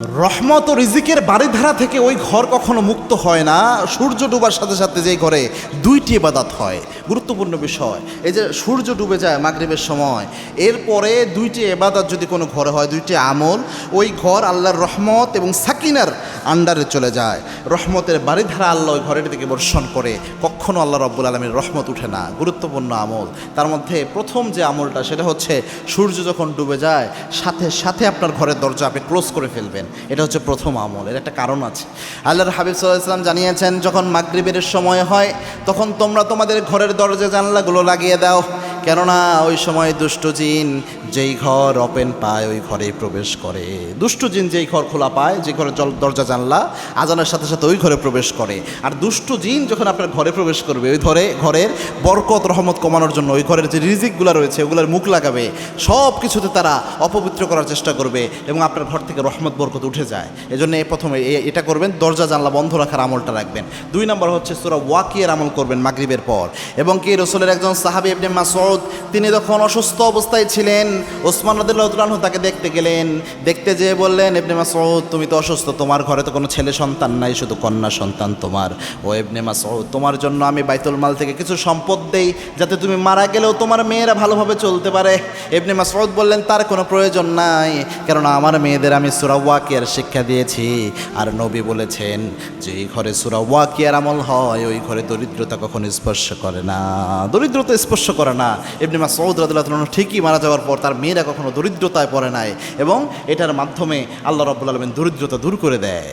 রহমত ও রিজিকের বাড়িধারা থেকে ওই ঘর কখনো মুক্ত হয় না। সূর্য ডুবার সাথে সাথে যেই ঘরে দুইটি ইবাদত হয়, গুরুত্বপূর্ণ বিষয়। এই যে সূর্য ডুবে যায় মাগরিবের সময়, এরপরে দুইটি ইবাদত যদি কোনো ঘরে হয়, দুইটি আমল, ওই ঘর আল্লাহর রহমত এবং সাকিনার আন্ডারে চলে যায়। রহমতের বাড়িধারা আল্লাহ ওই ঘরের দিকে বর্ষণ করে, কখনো আল্লাহ রব্বুল আলমীর রহমত উঠে না। গুরুত্বপূর্ণ আমল। তার মধ্যে প্রথম যে আমলটা, সেটা হচ্ছে সূর্য যখন ডুবে যায় সাথে সাথে আপনার ঘরের দরজা আপনি ক্লোজ করে ফেলবেন। এটা হচ্ছে প্রথম আমল। এর একটা কারণ আছে। আল্লাহর হাবিব সাল্লাল্লাহু আলাইহি ওয়াসাল্লাম জানিয়েছেন, যখন মাগরিবের সময় হয় তখন তোমরা তোমাদের ঘরের দরজা জানলাগুলো লাগিয়ে দাও, কেননা ওই সময় দুষ্ট জিন যেই ঘর ওপেন পায় ওই ঘরেই প্রবেশ করে। দুষ্ট জিন যেই ঘর খোলা পায়, যে ঘরে দরজা জানলা আজানের সাথে সাথে ওই ঘরে প্রবেশ করে। আর দুষ্ট জিন যখন আপনার ঘরে প্রবেশ করবে, ওই ঘরের বরকত রহমত কমানোর জন্য ওই ঘরের যে রিজিকগুলো রয়েছে ওগুলোর মুখ লাগাবে, সব কিছুতে তারা অপবিত্র করার চেষ্টা করবে এবং আপনার ঘর থেকে রহমত বরকত উঠে যায়। এজন্য প্রথমে এটা করবেন, দরজা জানলা বন্ধ রাখার আমলটা রাখবেন। 2 নম্বর হচ্ছে সূরা ওয়াকিয়ার আমল করবেন মাগরিবের পর। এবং কি রাসূলের একজন সাহাবী ইবনে মাসউদ, তিনি যখন অসুস্থ অবস্থায় ছিলেন, ওসমান রাদিয়াল্লাহু তাআলা আনহু তাকে দেখতে গেলেন। দেখতে যেয়ে বললেন, ইবনে মাসউদ তুমি তো অসুস্থ, তোমার ঘরে তো কোনো ছেলে সন্তান নাই, শুধু কন্যা সন্তান তোমার। ও ইবনে মাসউদ, তোমার জন্য আমি বাইতুল মাল থেকে কিছু সম্পদ দেই, যাতে তুমি মারা গেলেও তোমার মেয়েরা ভালোভাবে চলতে পারে। ইবনে মাসউদ বললেন, তার কোনো প্রয়োজন নাই, কেননা আমার মেয়েদের আমি সূরা ওয়াকিয়ার শিক্ষা দিয়েছি। আর নবী বলেছেন যে এই ঘরে সূরা ওয়াকিয়ার আমল হয়, ওই ঘরে দরিদ্রতা কখনো স্পর্শ করে না, দরিদ্রতা স্পর্শ করে না। ইবনে মাসউদ রাদিয়াল্লাহু তাআলা ঠিকই মারা যাওয়ার পর তার মেয়েরা কখনো দরিদ্রতায় পড়ে নাই, এবং এটার মাধ্যমে আল্লাহ রাব্বুল আলামিন দরিদ্রতা দূর করে দেয়।